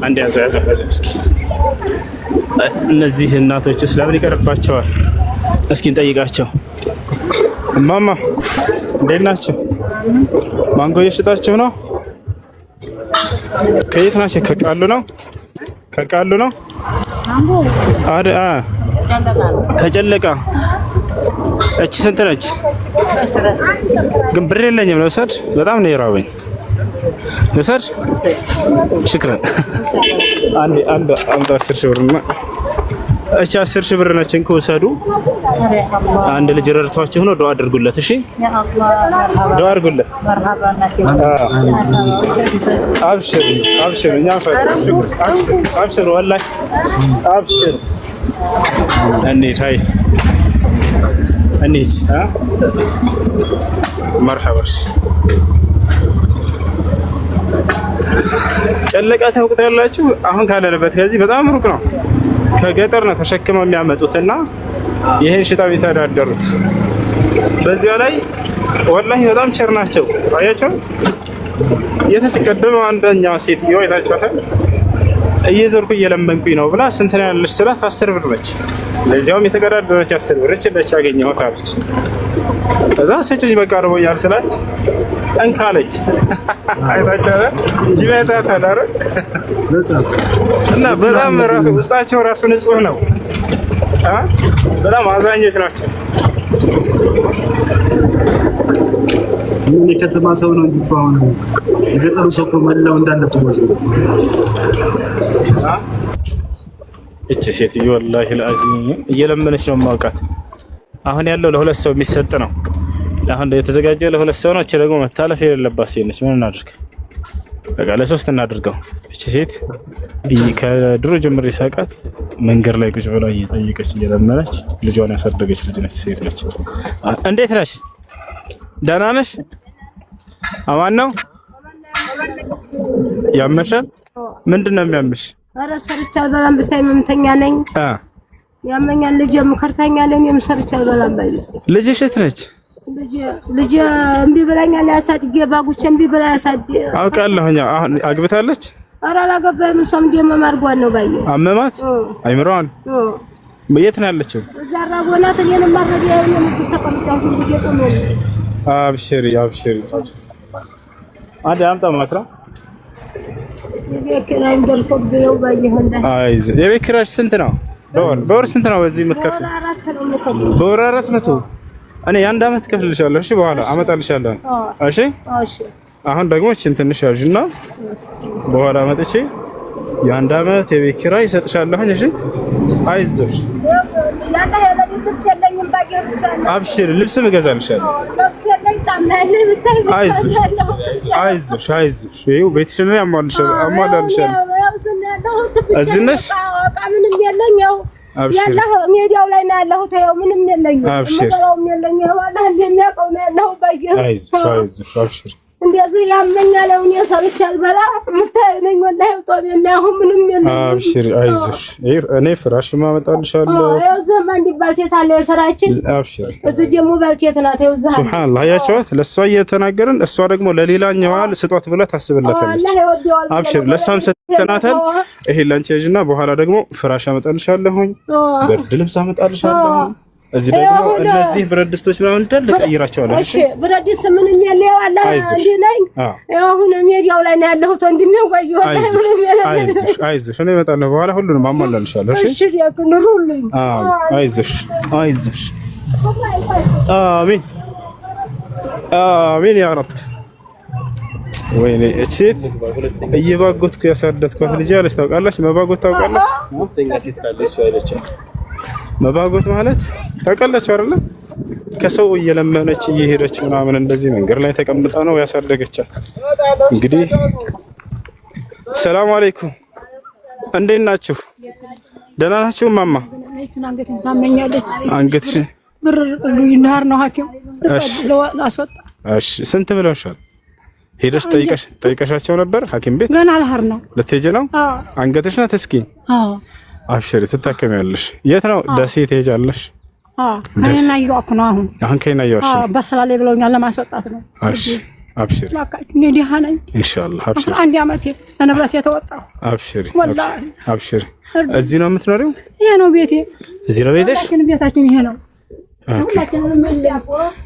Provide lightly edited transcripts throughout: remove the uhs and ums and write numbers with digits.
አንድ ያዘ እስኪ እነዚህ እናቶችስ ለምን ይቀርባቸዋል? እስኪ እንጠይቃቸው። እማማ እንዴት ናችሁ? ማንጎ እየሸጣችሁ ነው? ከየት ናችሁ? ከቃሉ ነው? ከጨለቃ። እቺ ስንት ነች? ግን ብር የለኝም ልውሰድ። በጣም ነው የራበኝ። ልውሰድ? ሽክረን። አንድ 10 ሺህ ብርና እቺ 10 ሺህ ብር ነች። እንኩ ውሰዱ። አንድ ልጅ ረድቷችሁ ነው። ዱአ አድርጉለት። እሺ ዱአ አድርጉለት። አብሽር እኛ አብሽር ወላሂ አብሽር። እንሂድ መርሐባሽ። ጨለቃ ታውቁታላችሁ? አሁን ካለንበት ከዚህ በጣም ሩቅ ነው። ከገጠር ነው ተሸክመው የሚያመጡትና ይሄን ሽጣው የተዳደሩት። በዚያ ላይ ወላሂ በጣም ቸር ናቸው። አያቸው የተስቀደመው አንደኛዋ ሴትዮ አይታችኋታል። እየዘርኩ እየለመንኩኝ ነው ብላ ስንት ነው ያለሽ ስላት 10 ብር ነች። ለዚያውም የተቀዳደረች 10 ብር እቺ ያገኘኋት አለች። ከዛ ሰጪኝ በቃ አርቦኛል ስላት ጠንካለች። አይታችኋታል ጂባታ ታዳረ እና በጣም ራሱ ውስጣቸው ራሱ ንጹህ ነው። በጣም አዛኞች ናቸው። ምን የከተማ ሰው ነው እንጂ አሁን የገጠሩ ሰው መላው እንዳለ ተወዘ። እቺ ሴትዮ ወላሂ ለአዚም እየለመነች ነው የማውቃት። አሁን ያለው ለሁለት ሰው የሚሰጥ ነው። አሁን የተዘጋጀው ለሁለት ሰው ነው። እቺ ደግሞ መታለፍ የሌለባት ሴት ነች። ምን እናድርግ? በቃ ለሶስት እናድርገው። እቺ ሴት ከድሮ ጀምሮ ሳቃት መንገድ ላይ ቁጭ ብላ እየጠየቀች እየለመነች ልጇን ያሳደገች ልጅ ነች። ሴት ነች። እንዴት ነሽ? ደህና ነሽ? አማን ነው? ያመሻል? ምንድነው የሚያምሽ? ኧረ ሰርቼ አልበላም ብታይ መምተኛ ነኝ። ያመኛል። ልጄም ከርታኛ ነኝ። ሰርቼ አልበላም ባይ። ልጅሽ የት ነች? ልጄ እምቢ ብላኛል። ያሳድጌ ባጉቼ እምቢ ብላ ያሳድጌ አውቃለሁ። አሁን አግብታለች? ኧረ አላገባም። እሷም ደም ማርጓን ነው ባይ። አመማት? አይምሮዋን? የት ነው ያለችው? እዛ ራቦናት እኔንም ማረድ ያየን ተቀምጫው ሲገጡ ነው። አብሽሪ አብሽሪ። አንድ አምጣ ማስራ የቤት ኪራይ ደርሶብኝ ባየሁንዳ። አይዞህ። የቤት ኪራይ ስንት ነው? በወር ስንት ነው በዚህ የምትከፍል? በወር 400። እኔ የአንድ አመት ከፍልልሻለሁ። እሺ በኋላ አመጣልሻለሁ። እሺ አሁን ደግሞ እቺን ትንሽ ያዥና በኋላ መጥቼ የአንድ አመት የቤት ኪራይ እሰጥሻለሁ። እሺ አይዞሽ። አብሽር ልብስም እገዛልሻለሁ። አይዞሽ አይዞሽ። ይኸው ቤትሽን አሟላልሻለሁ። እዚህ ነሽ? ምንም የለኝም። ያለሁ ሜዳው ላይ ነው ያለሁት። ይኸው ምንም የለኝም። ምንም የለኝም። ዋላህ እንደሚያውቀው ነው ያለሁት። አይዞሽ አይዞሽ አብሽር። እንደዚህ ያመኛል። እኔ ሰርቼ አልበላም የምታይነኝ ወላሂ ጦሜና አሁን ምንም የለም። አብሽሪ አይዞሽ። እኔ ፍራሽም አመጣልሻለሁ። ያው ዘማ እንዲባልቴት አለ የሰራችን። አብሽሪ። እዚህ ደግሞ ባልቴት ናት። ያው ዘማ ሱብሃንአላህ አያቸዋት። ለሷ እየተናገርን እሷ ደግሞ ለሌላኛዋ ስጧት ብላ ታስብላታለች። አብሽሪ። ለሷም ሰተናታል። ይሄ ላንቺ ያዥና በኋላ ደግሞ ፍራሽ አመጣልሻለሁ። ብርድ ልብስ አመጣልሻለሁ። እዚህ ደግሞ እነዚህ ብረት ድስቶች ምናምን እንዳለ ቀይራቸዋለሁ። እሺ ብረት ድስት ምንም የለው አለ እንዴ ነኝ። አሁን ሜዲያው ላይ ነው ያለሁት። ወንድሜው ቆየው ምንም የለም። አይዞሽ እኔ እመጣለሁ በኋላ ሁሉንም አሟላልሻለሁ። እሺ እሺ ያክኑሩልኝ። አይዞሽ አይዞሽ። አሚን አሚን ያ ረብ። ወይኔ እቺ እየባጎትኩ ያሳደድኳት ልጅ አለች። ታውቃለች? መባጎት ታውቃለች? ሁለተኛ ሴት ካለች አይለችም። መባጎት ማለት ታውቃላችሁ አይደለ? ከሰው እየለመነች እየሄደች ምናምን እንደዚህ መንገድ ላይ ተቀምጣ ነው ያሳደገቻት። እንግዲህ ሰላም አለይኩም፣ እንዴት ናችሁ? ደህና ናችሁ? ማማ አንገትሽ ብር ይናር ነው ሐኪም ለዋላስወጣ። እሺ ስንት ብለውሻል? ሄደሽ ጠይቀሻቸው ነበር ሐኪም ቤት? ገና አልሐር ነው ልትሄጂ ነው? አንገትሽ ናት። እስኪ አብሽሪ ትታከሚያለሽ። የት ነው? ደሴ ትሄጃለሽ? ከኔና ይወቅ ነው አሁን ከኔና ይወቅ። በሰላሌ ብለውኛል ለማስወጣት ነው። እሺ አብሽሪ እኔ ደህና ነኝ ኢንሻአላህ አብሽሪ አንድ አመት ለንብረት የተወጣው አብሽሪ አብሽሪ እዚህ ነው የምትኖሪው ይሄ ነው ቤቴ እዚህ ነው ቤትሽ ቤታችን ይሄ ነው ሁላችንም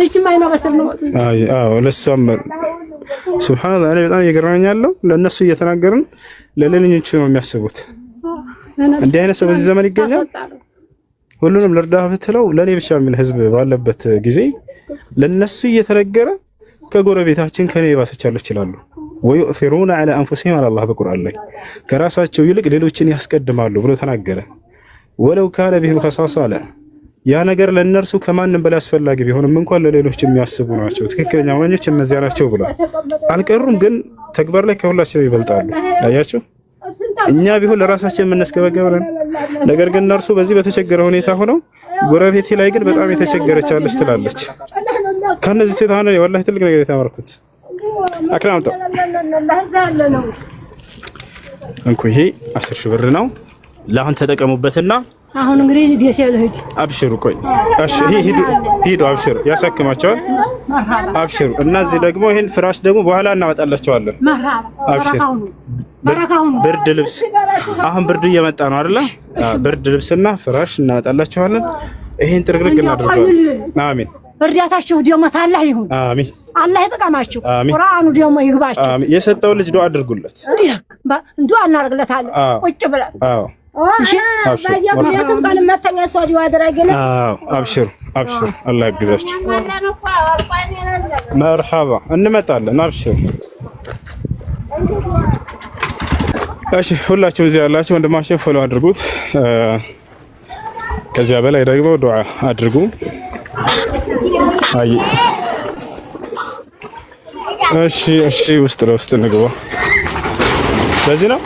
እቺ ማይና በሰል ነው አዎ ለሷም ሱብሃንአላህ እኔ በጣም እየገረመኛለሁ ለነሱ እየተናገርን ለሌሎቹ ነው የሚያስቡት እንዲህ አይነት ሰው በዚህ ዘመን ይገኛል ሁሉንም ለርዳህ ብትለው ለኔ ብቻ የሚል ህዝብ ባለበት ጊዜ ለነሱ እየተነገረ ከጎረቤታችን ከኔ ባሰቻለች ይላሉ ወይؤثرون على انفسهم على الله በቁርአን ላይ ከራሳቸው ይልቅ ሌሎችን ያስቀድማሉ ብሎ ተናገረ ወለው ካለ بهم خصاصه አለ ያ ነገር ለነርሱ ከማንም በላይ አስፈላጊ ቢሆንም እንኳን ለሌሎች የሚያስቡ ናቸው ትክክለኛ ወንጆች እነዚያ ናቸው ብሏል አልቀሩም ግን ተግባር ላይ ከሁላችንም ይበልጣሉ አያችሁ እኛ ቢሆን ለራሳችን የምንስገበገበን ነገር ግን እነርሱ በዚህ በተቸገረ ሁኔታ ሆነው ጎረቤቴ ላይ ግን በጣም የተቸገረች አለች ትላለች ከነዚህ ሴት አሁን ወላሂ ትልቅ ነገር የተማርኩት አክራምጣ እንኩ ይሄ 10 ሺህ ብር ነው ለአሁን ተጠቀሙበትና አሁን እንግዲህ ደስ ያለህድ አብሽሩ ቆይ እሺ ሂዱ አብሽሩ ያሳክማቸዋል አብሽሩ እና እዚህ ደግሞ ይሄን ፍራሽ ደግሞ በኋላ እናመጣላቸዋለን አብሽሩ ብርድ ልብስ አሁን ብርድ እየመጣ ነው አይደል ብርድ ልብስና ፍራሽ እናመጣላቸዋለን ይሄን ጥርግርግ እናደርጋለን አሜን እርዳታችሁ ደግሞ ታላህ ይሁን አሜን አላህ ይጠቀማችሁ ቁርአኑ ደግሞ ይግባችሁ አሜን የሰጠው ልጅ ዱአ አድርጉለት ዱአ እናደርግለታለን ቁጭ ብለን አዎ አብሽሩ አላህ ያግዛችሁ መርሐባ እንመጣለን አብሽሩ እሺ ሁላችሁም እዚህ ያላችሁ ወንድማችን ፎሎ አድርጉት ከዚያ በላይ ደግሞ ዱአ አድርጉ አይ እሺ ውስጥ ለውስጥ እንግባ በዚህ ነው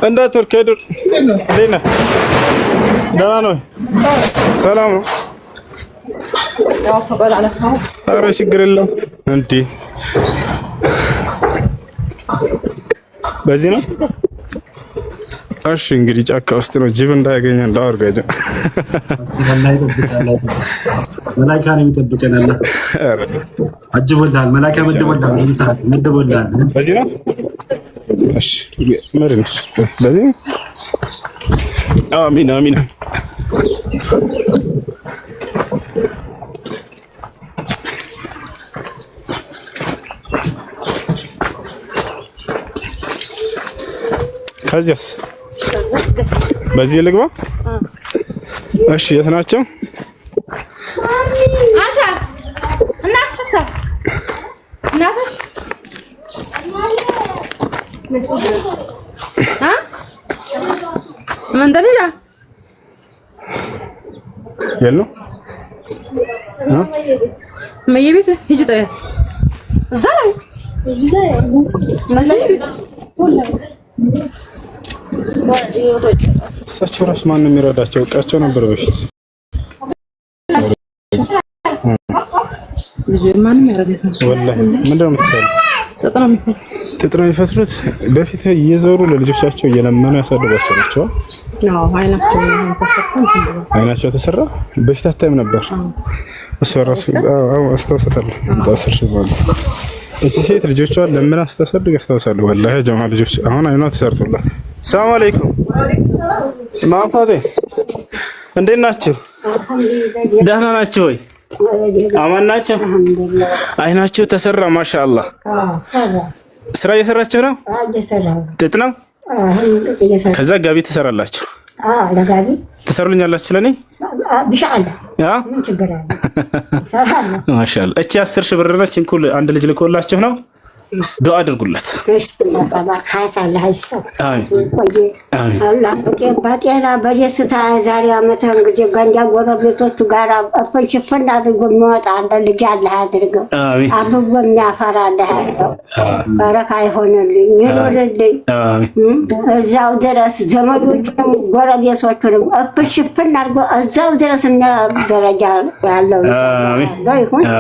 እንዳትወርቅ ሄዱር ሌና ደህና ነው ሰላም ነው ያው ተበላ አለፈው ኧረ ችግር የለውም እንዴ በዚህ ነው እሺ እንግዲህ ጫካ ውስጥ ነው ጅብ እንዳያገኘ እንዳወርጋጀ መላእክት ነው የሚጠብቀናል አጅቦልሃል መላእክት መደቦልሃል በዚህ ነው እሺ መርንሽ በዚህ አሚን አሚን ከዚያስ በዚህ ልግባ እሺ የት ናቸው አሻ እናትሽ እናትሽ من دليل يلو ما يبيته يجي طيب زرع እሳቸው ራስ ማን ነው የሚረዳቸው እቃቸው ነበር በፊት ማንም ያረጋቸው ወላሂ ምንድነው የምትሰራው ጥጥ ነው የሚፈትሩት በፊት እየዞሩ ለልጆቻቸው እየለመኑ ያሳድጓቸው ናቸው አይናቸው ተሰራ በፊት አታይም ነበር እሱ ራሱ አስተውሰታለሁ ታስር ሽባል እቺ ሴት ልጆቿን ለምን አስተሳድግ አስተውሳለሁ ወላሂ ጀማ ልጆች አሁን አይኗ ተሰርቶላት ሰላም አለይኩም ማፋቴ እንዴት ናችሁ ደህና ናችሁ ወይ አማን ናችሁ አይናችሁ ተሰራ ማሻአላህ ስራ እየሰራችሁ ነው ጥጥ ነው ከዛ ጋቢ ተሰራላችሁ ለጋቢ ተሰሩልኛላችሁ ለኔ ቢሻአላ ያ ማሻአላ እቺ 10 ሺህ ብር ነች እንኩል አንድ ልጅ ልኮላችሁ ነው ዱአ አድርጉለት በጤና በደስታ ዛሬ ዓመት እንግዲህ ገንዳ ጎረቤቶቹ ጋር ሽፍን አድርጎ የሚወጣ አንድ ልጅ አላህ ያድርገው አብቦ የሚያፈራ አላህ ያድርገው በረካ ይሆንልኝ ይኖርልኝ እዛው ድረስ ዘመዶቹንም ጎረቤቶቹንም ሽፍን አድርጎ እዛው ድረስ ደረጃ ያለው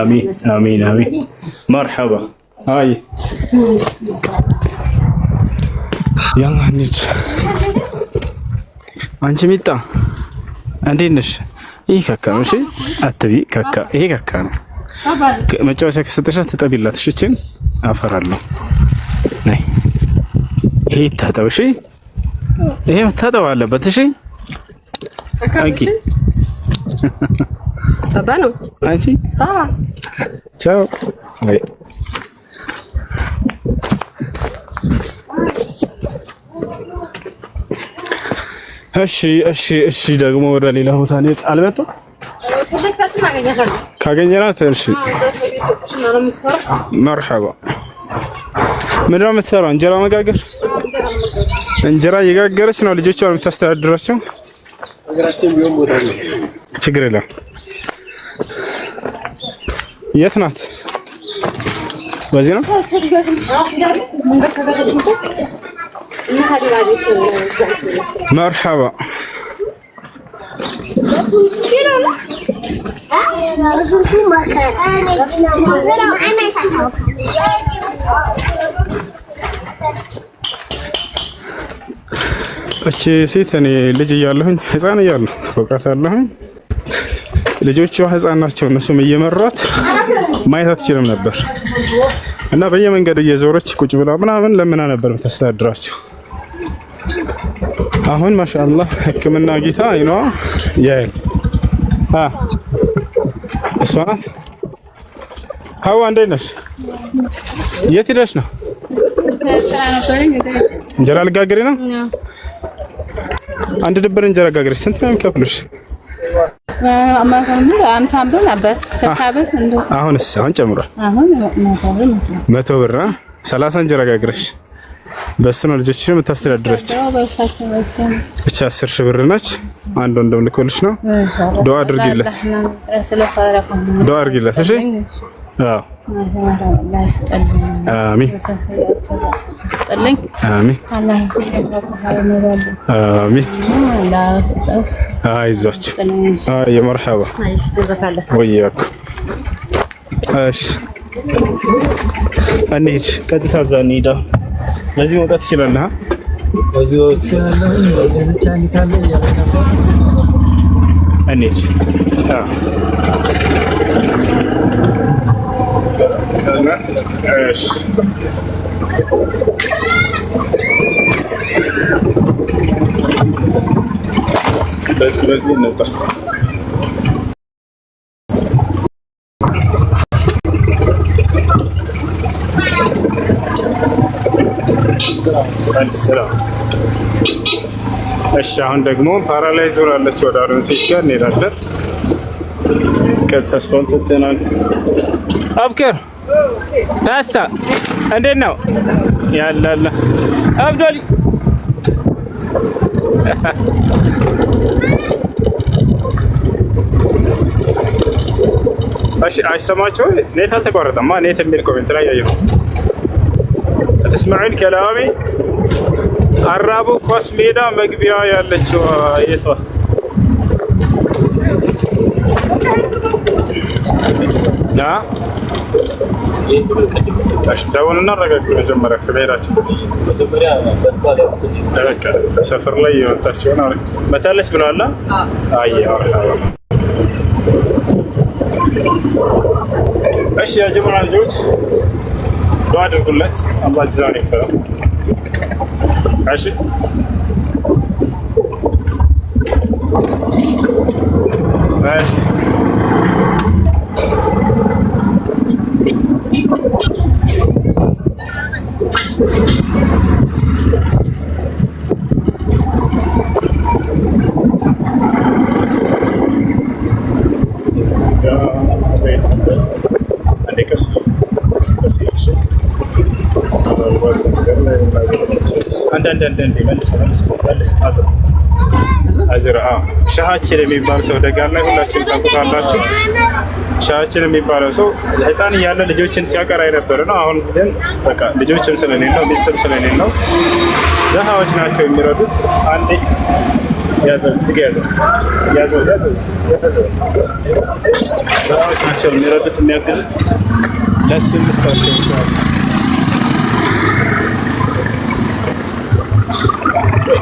አሚን አሚን አሚን መርሐባ هاي يلا نيت አንቺ ሚጣ እንዴት ነሽ ይሄ ካካ ነው። እሺ አትቢ ካካ። ይሄ ካካ ነው። መጫወቻ ከሰጠሻት ትጠቢላት። እሺ እቺን አፈራለሁ። ነይ ይሄ ታጠብ። እሺ ይሄ መታጠብ አለበት። እሺ አንቺ ባባ ነው። አንቺ ባባ ቻው። አይ እሺ ደግሞ ወደ ሌላ ቦታ ነው አልመጣ ካገኘናት። እሺ መርሐባ። ምንድን ነው የምትሰራው? እንጀራ መጋገር። እንጀራ እየጋገረች ነው ልጆቿን የምታስተዳድራቸው። ችግር የለም። የት ናት? በዚህ ነው። መርሐባ። እቺ ሴት እኔ ልጅ እያለሁኝ ህፃን እያለሁ አውቃታለሁኝ። ልጆቿ ህፃን ናቸው። እነሱም እየመሯት ማየት አትችልም ነበር እና በየመንገዱ እየዞረች ቁጭ ብላ ምናምን ለምና ነበር የምታስተዳድራቸው። አሁን ማሻአላህ ሕክምና ጌታ አይኗ ያያል። እሷ ናት። ሀዋ እንዴት ነሽ? የት ሄደሽ ነው? እንጀራ ልጋግሪ ነው። አንድ ድብር እንጀራ ጋግረሽ ስንት ነው የሚከፍሉሽ? አሁን ጨምሯል። 100 ብር 30 እንጀራ ጋግረሽ በሱ ነው ልጆችሽን የምታስተዳድራቸው። እቺ 10 ሺህ ብር ነች። አንድ ወንድም ልኮልሽ ነው። ዱአ አድርጊለት፣ ዱአ አድርጊለት። እሺ አዎ አሚን አሚን አሚን። አይዟችሁ። የመርሐባ ወያኩ። እሺ እንሂድ። ቀጥታ እዛ እንሂድ። በዚህ መውጣት ትችላለህ። በዚህ እንሂድ። በዚህ እንውጣ። እሺ አሁን ደግሞ ፓራላይዝ ሆናለች። ወደ አሮን ሴት ጋር እንሄዳለን። ከተስፋልት ተናል አብከር ታሳ እንዴት ነው ያላላ አብዶሊ እሺ አይሰማችሁም? ኔት አልተቋረጠማ። ኔት የሚል ኮሜንት ላይ ያየሁ ተስማዑን ከላሚ አራቡ ኳስ ሜዳ መግቢያ ያለችው የቷ? ደውልና አረጋግጥ። መጀመሪያ ከብሔራችን ሰፈር ላይ የወጣችውን መታለች ብለዋል። እሺ የጀመራ ልጆች ዱአ አድርጉለት፣ አላህ ጀዛውን ይክፈለው። እሺ እሺ ሻሃችን የሚባል ሰው ደጋር ላይ ሁላችሁም ታውቁታላችሁ። ሻሃችን የሚባለው ሰው ህፃን እያለ ልጆችን ሲያቀራ የነበረ ነው። አሁን ግን በቃ ልጆችም ስለሌለው ሚስትም ስለሌለው ዘሃዎች ናቸው የሚረዱት። አንዴ ያዘው ዝግ ያዘው ዘሃዎች ናቸው የሚረዱት የሚያግዙት። ለሱ ምስታቸው ይችላል።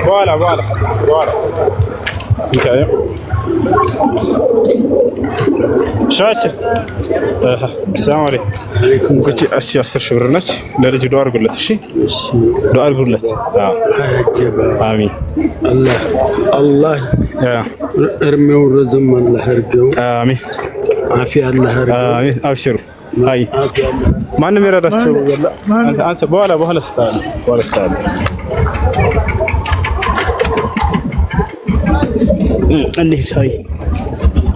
በኋላ ይታያል። شاشة السلام عليكم. كنت أشي 10 شهور نش لرج دوار قلت شي دوار قلت آمين الله ارمي ورزم الله هرقو آمين عافية الله هرقو آمين أبشروا هاي ما نمر راسه ولا أنت بولا استاذ أني هاي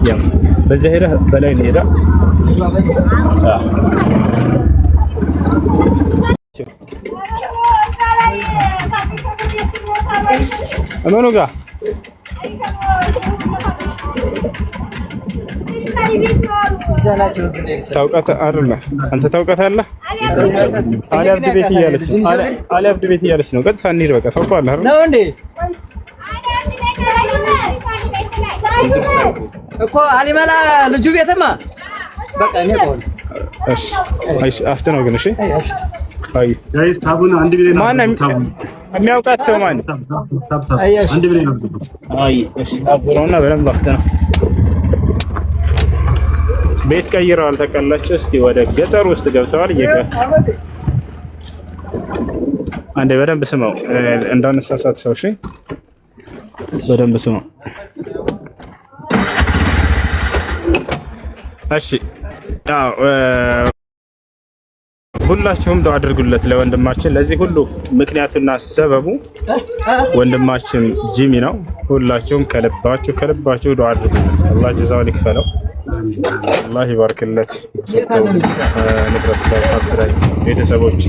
يلا بالزهرة بلاي نيرة أمانو قا توقعت أرلا أنت توقعت أرلا علي عبد بيتي يالس علي عبد بيتي يالس نو قد فاني روكا توقع الله نوندي እኮ አሊማላ ልጁ ቤተማ በቃ እኔ ቆል እሺ አፍተን ነው ግን እሺ አይ ጋይስ ታቡን አንድ ቢሬ ነው ማን የሚያውቃት ሰው ማን አንድ ቢሬ ነው አይ እሺ አብሮና በደንብ አፍተን ቤት ቀይረዋል ተቀላቸው እስኪ ወደ ገጠር ውስጥ ገብተዋል አንዴ በደንብ ስማው እንዳነሳሳት ሰው እሺ በደንብ ስማው እሺ ሁላችሁም ዱዓ አድርጉለት ለወንድማችን ለዚህ ሁሉ ምክንያቱና ሰበቡ ወንድማችን ጂሚ ነው ሁላችሁም ከልባችሁ ዱዓ አድርጉለት አላህ ጀዛውን ይክፈለው አላህ ይባርክለት ንብረት ላይ ሀብት ላይ ቤተሰቦቹ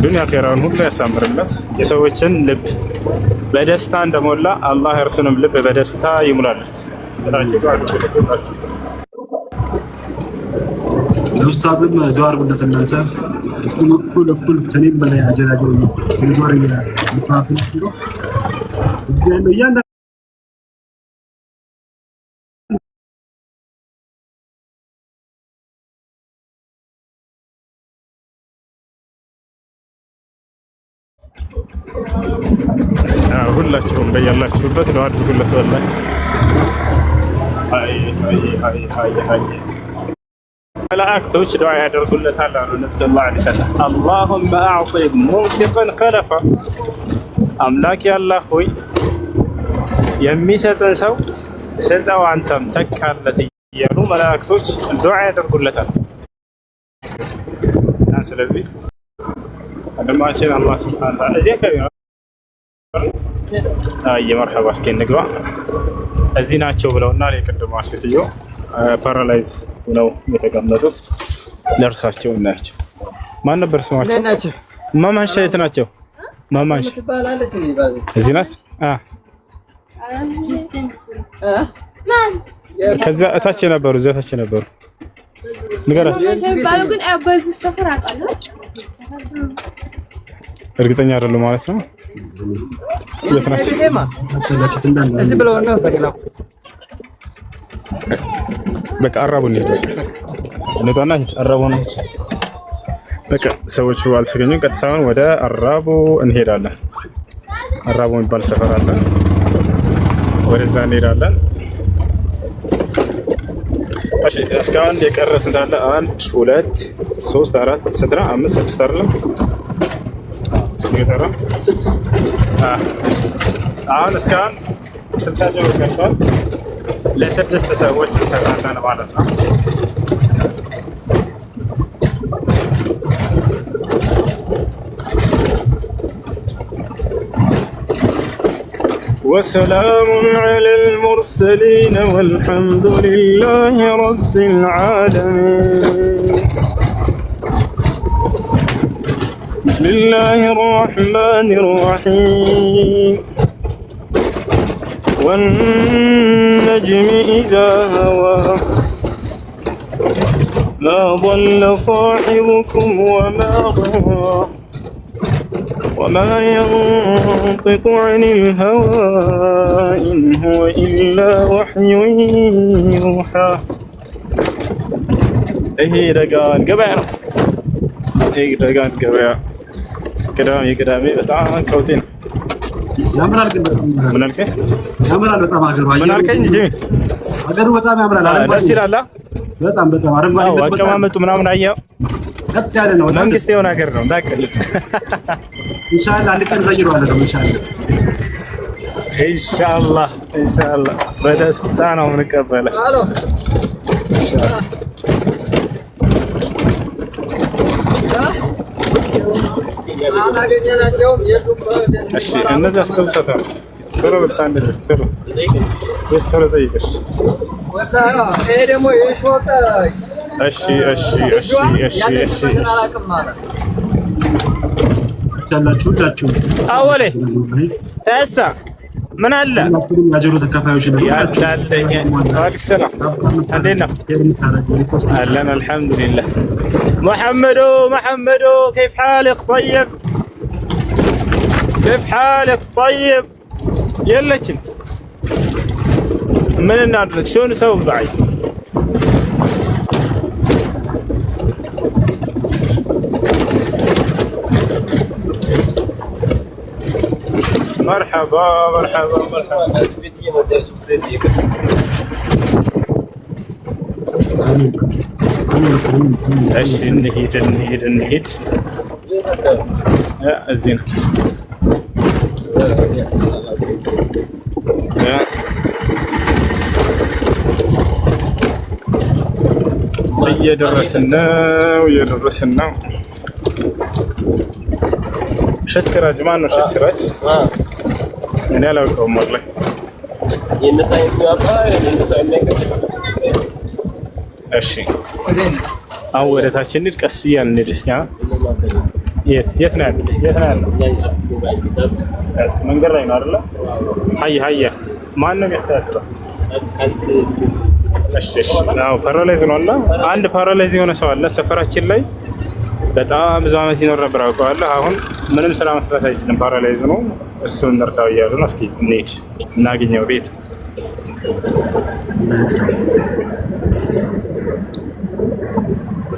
ዱንያ ኸይራውን ሁሉ ያሳምርለት የሰዎችን ልብ በደስታ እንደሞላ አላህ እርሱንም ልብ በደስታ ይሙላለት ታላችሁ ዱዓ አድርጉለት ለኡስታዝም ዱዓ አድርጉለት እናንተ እኩል ከኔም በላይ አጀራጀው የዞር ይላል ምፋፍን ነው ያንዳ ሁላችሁም በያላችሁበት ዱዓ አድርጉለት ወላሂ አይ መላእክቶች ዱዓ ያደርጉለታል አሉ ነብዩ ሰለላሁ ዐለይሂ ወሰለም اللهم اعطي منفقا خلفا አምላክ ያላህ ሆይ የሚሰጠን ሰው ስጠው አንተም ተካለት እያሉ መላእክቶች ዱዓ ያደርጉለታል ስለዚህ ወንድማችን አላህ ሱብሓነሁ ወተዓላ እዚህ አካባቢ ነው መርሐባ እስኪ እንግባ እዚህ ናቸው ብለውና ለቅድሟ ሴትዮ ፓራላይዝ ነው የተቀመጡት ለርሳቸው እናያቸው ማን ነበር ስማቸው ናቸው ማማንሻ የት ናቸው ማማንሻ እዚህ ናት ከዛ እታች ነበሩ እዛታች ነበሩ ንገራቸው ግን በዚህ ሰፈር አውቃለሁ እርግጠኛ አይደለም ማለት ነው የት ናቸው እዚህ ብለው ነው በቃ አራቡ ነው እንጣና አራቡ ነው በቃ ሰዎቹ አልተገኙም ቀጥታውን ወደ አራቡ እንሄዳለን አራቡ የሚባል ሰፈር አለ ወደዛ እንሄዳለን እሺ እስካሁን የቀረስ እንዳለ 1 2 3 4 6 5 6 አይደለም ስንገራ 6 አሁን እስካሁን 60 ጀምሮ ቀርቷል ለስድስት ሰዎች እንሰጣለን ማለት ነው وسلام على المرسلين والحمد لله رب العالمين بسم الله الرحمن الرحيم والنجم إذا هوى ما ضل صاحبكم وما غوى وما ينطق عن الهوى إن هو إلا وحي يوحى إيه رجال جبار إيه رجال جبار كلامي بتاع كوتين ያምራል ግን በጣም ምን አልከኝ? ያምራል በጣም ሀገሩ ምን አልከኝ? ጀሚል ሀገሩ በጣም ያምራል። ደስ ይላል። በጣም አረንጓዴ አቀማመጡ ምናምን አየኸው? ቀጥ ያለ ነው። መንግስት የሆነ ሀገር ነው እንዳትቀልድ። ኢንሻአላህ አንድ ቀን ዘይሯለሁ። ኢንሻአላህ በደስታ ነው የምንቀበለው። እሺ እነዚህ አስተውሰታል። ቶሎ በሳንድ ቶሎ ቶሎ ጠይቀሽ። እሺ ሁላችሁ አወሌ ተሳ ምን አለ ያጀሩ ተካፋዮች ነው ያዳለኝ አክሰላ እንዴት ነው አለን አልሐምዱሊላህ محمد كيف حالك طيب كيف حالك طيب يلتشن من النادرك شو نسوي بعد مرحبا ايش نهيد الزين እየደረስን ነው شسراج ما انه شسراج انا لا اقوم والله ينسى እሺ አሁን ወደታችን እንሂድ። ቀስ እያልን እንሂድ እስኪ። የት ነው ያለው? መንገድ ላይ ነው አይደለ? ሀያ ማን ነው የሚያስተዳድረው? እሺ አዎ ፓራላይዝ ነው አለ። አንድ ፓራላይዝ የሆነ ሰው አለ ሰፈራችን ላይ በጣም ብዙ ዓመት ይኖር ነበር አውቀዋለሁ። አሁን ምንም ስራ መስራት አይችልም፣ ፓራላይዝ ነው። እሱን እንርዳው እያሉ ነው። እስኪ እንሂድ እናገኘው ቤት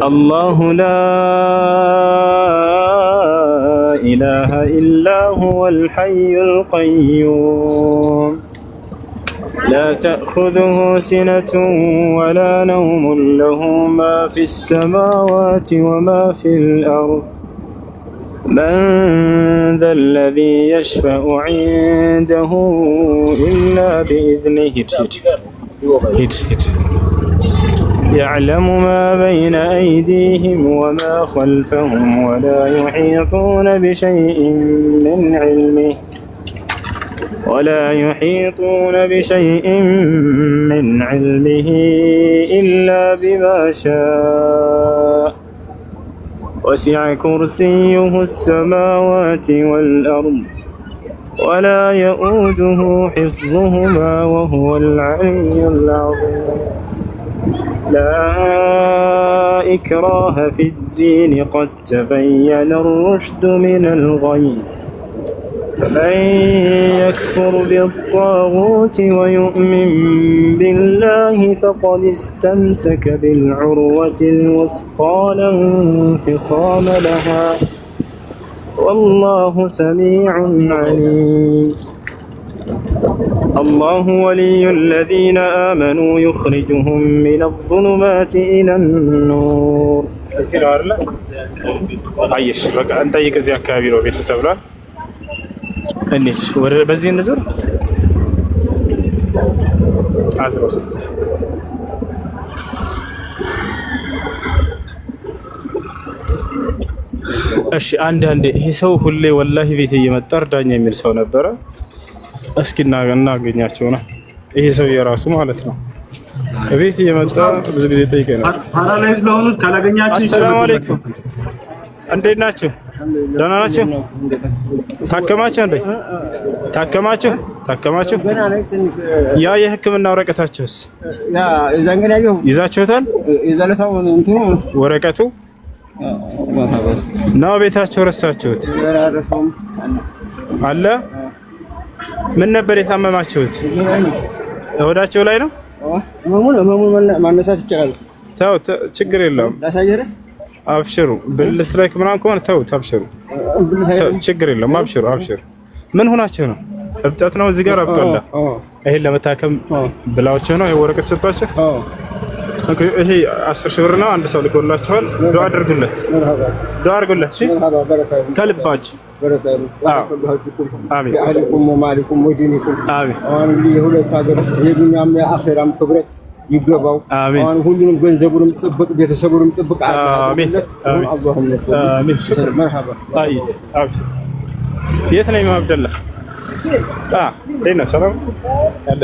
الله لا إله إلا هو الحي القيوم لا تأخذه سنة ولا نوم له ما في السماوات وما في الأرض من ذا الذي يشفع عنده إلا بإذنه هيت يعلم ما بين أيديهم وما خلفهم ولا يحيطون بشيء من علمه إلا بما شاء وسع كرسيه السماوات والأرض ولا يؤوده حفظهما وهو العلي العظيم لا إكراه في الدين قد تبين الرشد من الغي فمن يكفر بالطاغوت ويؤمن بالله فقد استمسك بالعروة الوثقى لا انفصام لها والله سميع عليم الله ولي الذين آمنوا يخرجهم من الظلمات إلى النور عيش بقى أنت يكزي أكابر وبيت تبرا النيش بزين نزور عزر وصل እሺ አንዳንዴ ይሄ ሰው ሁሌ ወላሂ ቤት እየመጣ እርዳኝ የሚል ሰው ነበረ። እስኪ እናገኛቸው ነው። ይሄ ሰው የራሱ ማለት ነው። ቤት እየመጣ ብዙ ጊዜ ጠይቀናል። ፓራላይዝ ለሆኑት ካላገኛችሁ አሰላሙ አለይኩም እንዴት ናችሁ? ደህና ናችሁ? ታከማችሁ እንዴ? ታከማችሁ? ያ የሕክምና ወረቀታችሁስ ይዛችሁታል? ወረቀቱ ነው ቤታችሁ ረሳችሁት? አለ ምን ነበር የታመማችሁት? እሆዳችሁ ላይ ነው? ማነሳት ይችላል። ተው ችግር የለውም። አብሽሩ። ብልት ላይ ምናምን ከሆነ ተው አብሽሩ። ችግር የለውም። አብሽሩ። ምን ሆናችሁ ነው? እብጠት ነው እዚህ ጋር አብጧል። ይሄን ለመታከም ብላችሁ ነው ይሄ ወረቀት ሰጣችሁ? ኦኬ። ይሄ 10 ሺህ ብር ነው። አንድ ሰው ልኮላችኋል። ዱአ አድርጉለት፣ ዱአ አድርጉለት። እሺ ከልባችሁ አሜን። አለይኩም ወማሊኩም ወዲኒኩም አሜን። አሁን የሁለት ሀገር የዱንያም የአኺራም ክብረት ይገባው። አሁን ሁሉንም ገንዘቡንም ጥብቅ ቤተሰቡንም ጥብቅ አሜን። አላሁም አሜን። መርሐባ طيب አብሽር። የት ነው ኢማም አብደላ? ደህና ሰላም አለ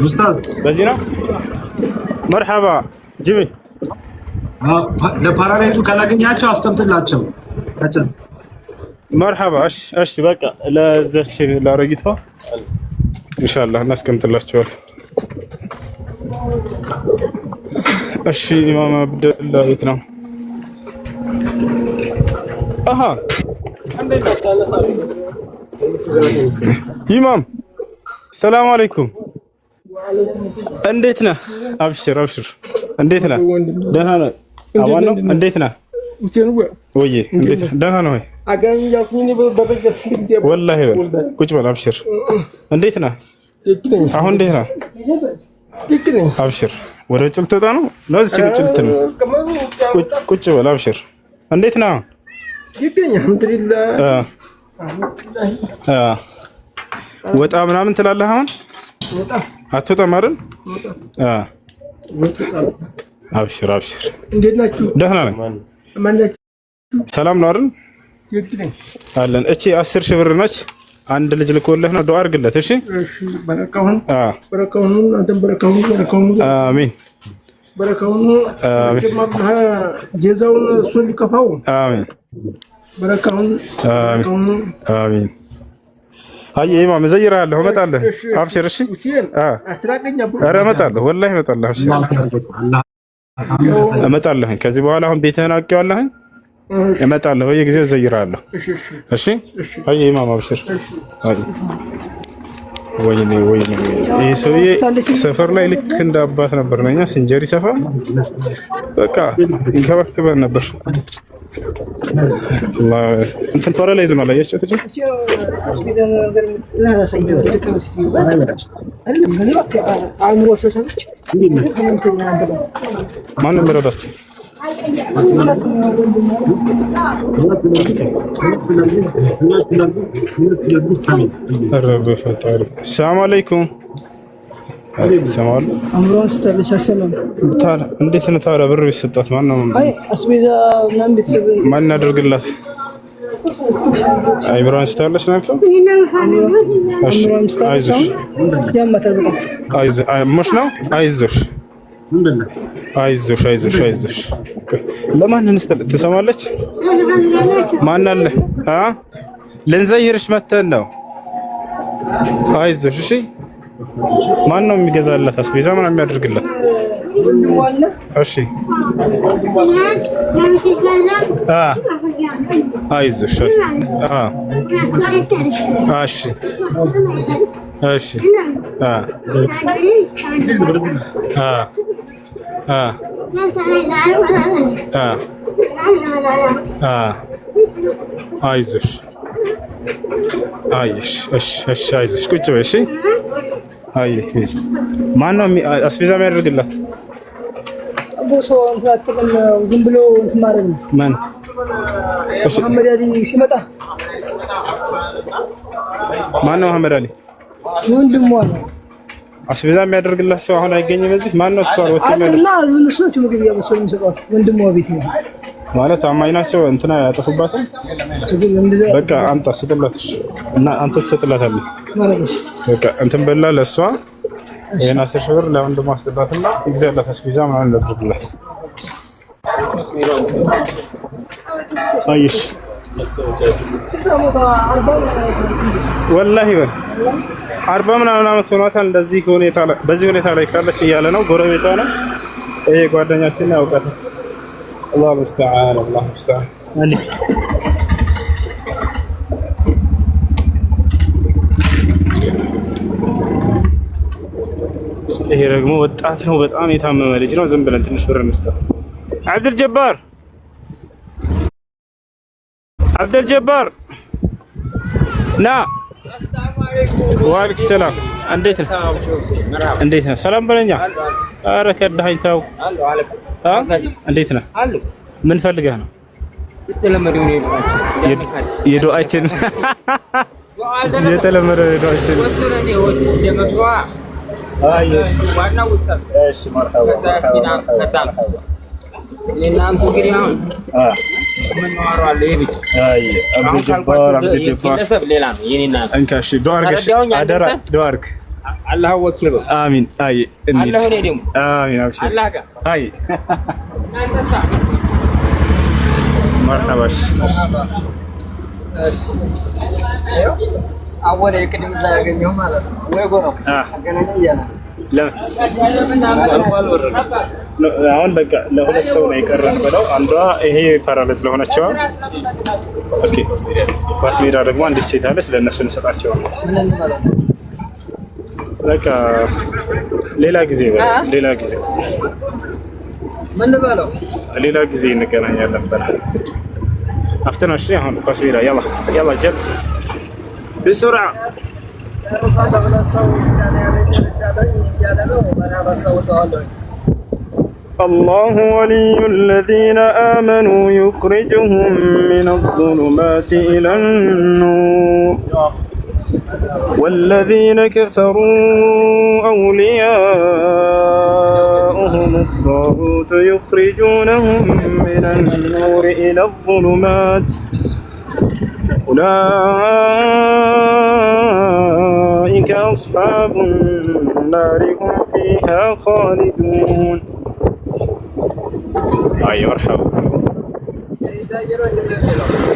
ኡስታዝ በዚህ ነው። መርሐባ ጅሚ ለፓራላይዙ ካላገኛቸው አስቀምጥላቸው ከጨን መርሐባ። እሺ በቃ ለዛች ላረጊቷ ኢንሻአላህ እናስቀምጥላቸዋል። እሺ ኢማም አብደላ የት ነው? አሃ ኢማም ሰላም አለይኩም። እንዴት ነህ? አብሽር አብሽር። እንዴት ነህ? ደህና ነህ? አማን ነው? እንዴት ነህ? ወዬ እንዴት ነህ? ደህና ነው ወይ? ወላሂ በል ቁጭ በል አብሽር። እንዴት ነህ? አሁን እንዴት ነህ? አብሽር። ወደ ውጭ ልትወጣ ነው? ለዚህ ውጭ ልትል ነው? ቁጭ በል አብሽር። እንዴት ነህ? አልሐምዱሊላህ። ወጣ ምናምን ትላለህ አሁን? አትወጣም አይደል? አብሽር አብሽር። እንዴት ናችሁ? ደህና ነኝ። ሰላም ነው አይደል? አለን። እቺ 10 ሺህ ብር ነች። አንድ ልጅ ልኮልህ ነው። ዱአ አድርግለት። እሺ በረካውን አንተም በረካውን አሜን። በረካውን ጀዛውን እሱ ሊከፋው አሜን። በረካውን አሜን። አይ ኢማም ዘይራለሁ እመጣለሁ። አብሽር እሺ። ኧረ እመጣለሁ ወላሂ እመጣለሁ። አብሽር እመጣለሁ። ከዚህ በኋላ አሁን ቤትህን አውቄዋለሁ። እመጣለሁ በየጊዜው ዘይራለሁ። እሺ አይ ኢማም አብሽር። ወይኔ ይሄ ሰውዬ ሰፈር ላይ ልክ እንደ አባት ነበር ነኛ ሲንጀሪ ሰፈር በቃ ይንከባከበን ነበር። እንትን ፓራላይዝ ነው አላያችሁት? ማነው የሚረዳችሁ? ሰላም አለይኩም። እንዴት ነው ታዲያ ብር ቢሰጣት ማን ያደርግላት? አይምሮን ስታለች ናቸው። አይዞሽ ሞሽ ነው። አይዞሽ ለማን እንስጠል? ትሰማለች? ማን አለ? ልንዘይርሽ መተን ነው። አይዞሽ እሺ። ማን ነው የሚገዛላት? አስቤዛ ምናምን የሚያደርግላት? እሺ አይዞሽ እሺ አይዞሽ ቁጭ በይ እሺ። አይ ማን ነው አስቤዛ የሚያደርግላት? ቦሶ እንትን ዝም ብሎ እንትን ማረግ ነው። ማን? መሐመድ አሊ ሲመጣ ማን ነው መሐመድ አሊ? ወንድሟ ነው። አስቤዛ የሚያደርግላት ሰው አሁን አይገኝም እዚህ። ማን ነው እሷ? ወጥተና እነሱ ናቸው ምግብ እያበሰሉ የሚሰጧት። ወንድሟ ቤት ነው ማለት አማኝ ናቸው። እንትና ያጠፉባታል። በቃ አንተ ስጥላት እና አንተ ትሰጥላታለህ ማለት ነው። በቃ እንትን በላ ለእሷ ይሄን 10 ሺህ ብር ለወንድሟ አስጥላትና ይግዛላት አስቤዛ ምናምን ያደርግላት። አይሽ ወላሂ በል 40 ምናምን ዓመት ሆኗታል። እንደዚህ ሁኔታ ላይ በዚህ ሁኔታ ላይ ካለች እያለ ነው። ጎረቤቷ ነው ይሄ ጓደኛችን ያውቃታል። አላህ ሙስተዓን አላህ ሙስተዓን። ይሄ ደግሞ ወጣት ነው፣ በጣም የታመመ ልጅ ነው። ዝም ብለን ትንሽ ብር እንስጠው። አብዱል ጀባር አብደልጀባር ና ወአለይኩም ሰላም እንዴት ነህ? እንዴት ነህ? ሰላም በለኛ። ኧረ ከዳኸኝ ተው። እንዴት ነህ? ምን ፈልገህ ነው? የዱዓችን የተለመደው የዱዓችን الله وكيل آمين أي الله هنيدم آمين أبشر الله كا أي مرحبا أول يكلم زاجن يوم هذا ويقولوا أجنبي يلا لا አሁን በቃ ለሁለት ሰው ነው የቀረበው። አንዷ ይሄ ፓራላይዝ ለሆነችው ኦኬ፣ ኳስ ሜዳ ደግሞ አንዲት ሴት አለች፣ ለእነሱ እንሰጣቸው። በቃ ሌላ ጊዜ ሌላ ጊዜ ምን ልበለው፣ ሌላ ጊዜ እንገናኛለን። አፍተናሽ አሁን ኳስ ሜዳ ያላ ያላ ጀት بسرعة الله ولي الذين آمنوا يخرجهم من الظلمات إلى النور والذين كفروا أولياؤهم الطاغوت يخرجونهم من النور إلى الظلمات أولئك أصحاب النار هم فيها خالدون. أي مرحبا.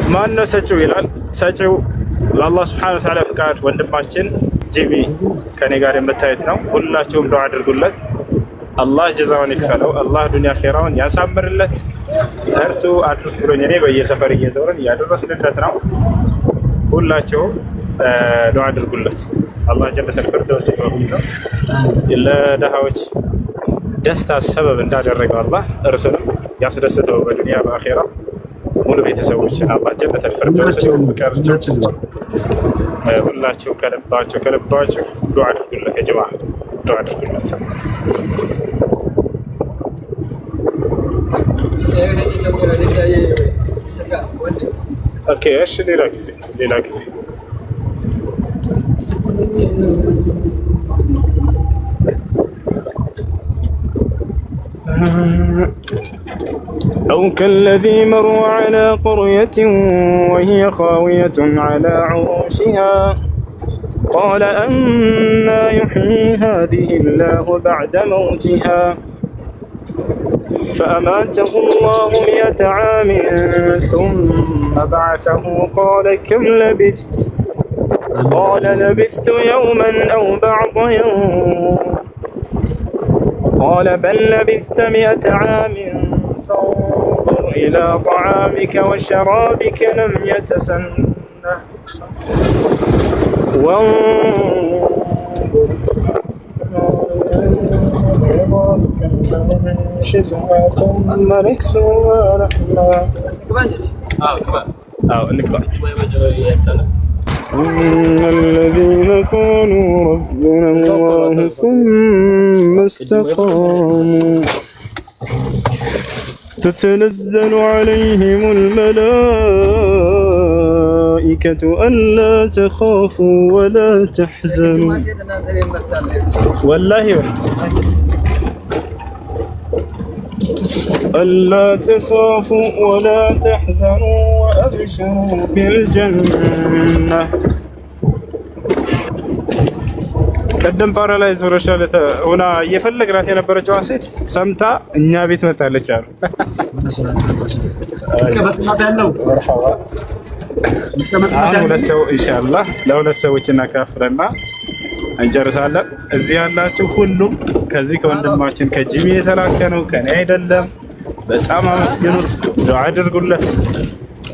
ما أنه سجوا إلى سجوا الله سبحانه وتعالى فكرت وندماتشن جيبي كان يقارن متايتنا ولا توم دعاء درقلت الله جزاهم يكفلوا الله دنيا خيرون يا سامر اللت እርሱ አድርስ ብሎኝ በየሰፈር እየዞርን ያደረስንለት ነው። ሁላችሁ ዱዓ አድርጉለት። አላህ ጀነተል ፊርደውስ ይወፍቀው። ለደሃዎች ደስታ ሰበብ እንዳደረገው አላህ እርሱንም ያስደስተው በዱንያ በአኺራ ሙሉ ቤተሰቦችን አላህ ጀነተል ፊርደውስ ይወፍቃቸው። ሁላችሁ ከልባችሁ ዱዓ አድርጉለት። የጀማ ዱዓ አድርጉለት። اوكي ايش ሌላ ጊዜ أو كالذي مر على قرية وهي خاوية على عروشها قال أنى يحيي هذه الله بعد موتها فأماته الله 100 عام ثم بعثه قال كم لبثت قال لبثت يوما أو بعض يوم قال بل لبثت 100 عام فانظر إلى طعامك وشرابك لم يتسنه ننشزها ثم نكسوها لحما إن الذين قالوا ربنا الله ثم استقاموا تتنزل عليهم الملائكة ألا تخافوا ولا تحزنوا والله ألا تخافوا ولا تحزنوا وأبشروا بالجنة ቀደም ፓራላይዝ ሆነሻለተ ሆና እየፈለግናት የነበረችው ሴት ሰምታ እኛ ቤት መጣለች አሉ። ሁለት ሰው ኢንሻአላህ ለሁለት ሰዎች እናካፍለና እንጨርሳለን። እዚህ ያላችሁ ሁሉም ከዚህ ከወንድማችን ከጂሚ የተላከ ነው፣ ከኔ አይደለም። በጣም አመስግኑት፣ ዱዓ አድርጉለት።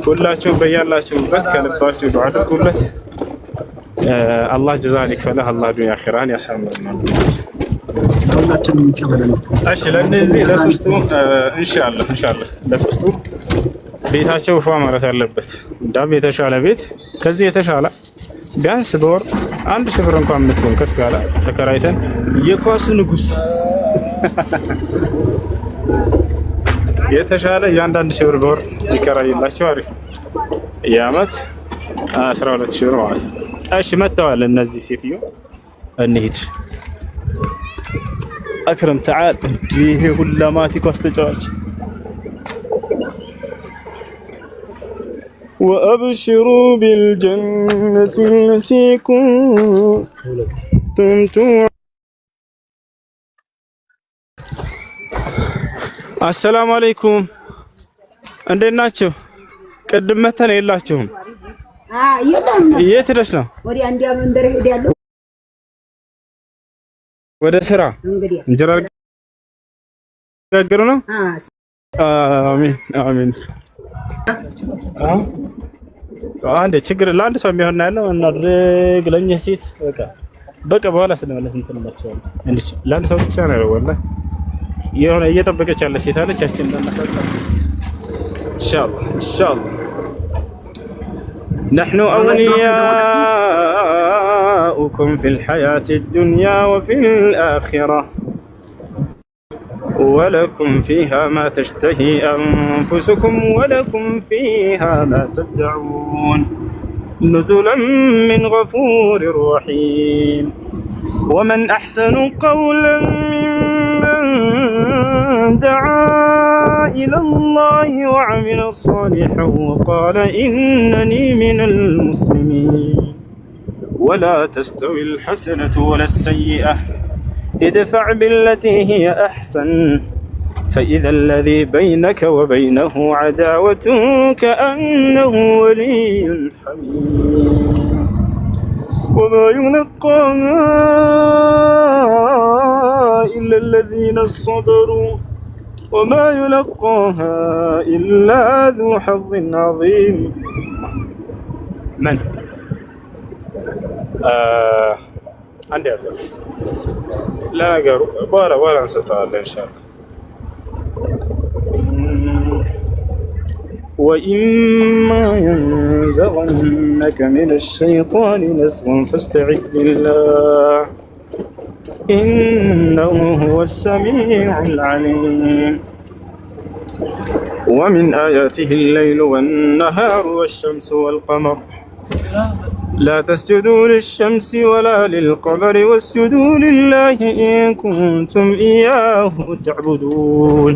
ሁላችሁ በያላችሁበት ከልባችሁ ዱዓ አድርጉለት። አላህ ጀዛን ይክፈለህ። አላህ ዱንያ አኺራን ያሳምርናል። እሺ ለነዚህ ለሶስቱ ኢንሻአላህ ለሶስቱ ቤታቸው ፏ ማለት አለበት። እንዳም የተሻለ ቤት ከዚህ የተሻለ ቢያንስ በወር 1000 ብር እንኳን የምትሆን ከፍ ያለ ተከራይተን የኳሱ ንጉስ የተሻለ የአንዳንድ ሺህ ብር በወር ይከራይላቸው። አሪፍ የዓመት 12000 ብር ማለት ነው። እሺ መተዋል እነዚህ ሴትዮ እንሂድ። አክረም ተዓል እንዲህ ሁላ ማቲ ኳስ ተጫዋች وأبشروا بالجنة التي كنتم توعدون. السلام عليكم እንዴት ናችሁ? ቅድም መተን የላችሁም? የት ሄደሽ ነው? ወደ ስራ እንጀራ ጋገሩ ነው። አሚን አሚን። አንዴ ችግር ለአንድ ሰው የሚሆን ያለው እናድርግ። ለኛ ሴት በቃ በኋላ ስለመለስ እንትንላችኋል እንዴ ለአንድ ሰው ብቻ ነው ወላሂ የሆነ እየጠበቀች ያለ ሴት አለች። ያችን እንደናፈቃ ኢንሻአላህ ኢንሻአላህ نحن أولياؤكم في الحياة الدنيا وفي الآخرة ولكم فيها ما تشتهي أنفسكم ولكم فيها ما تدعون نزلا من غفور رحيم ومن أحسن قولا ممن دعا إلى الله وعمل صالحا وقال إنني من المسلمين ولا تستوي الحسنة ولا السيئة ادفع بالتي هي أحسن فإذا الذي بينك وبينه عداوة كأنه ولي حميم وما يلقاها إلا الذين صبروا وما يلقاها إلا ذو حظ عظيم. من؟ عندي أفضل لا قروا ولا نستطيع إن شاء الله. وإما ينزغنك من الشيطان نزغ فاستعذ بالله إنه هو السميع العليم. ومن آياته الليل والنهار والشمس والقمر لا تسجدوا للشمس ولا للقمر واسجدوا لله إن كنتم إياه تعبدون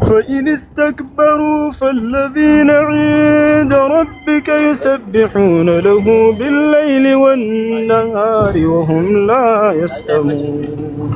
فإن استكبروا فالذين عند ربك يسبحون له بالليل والنهار وهم لا يسأمون.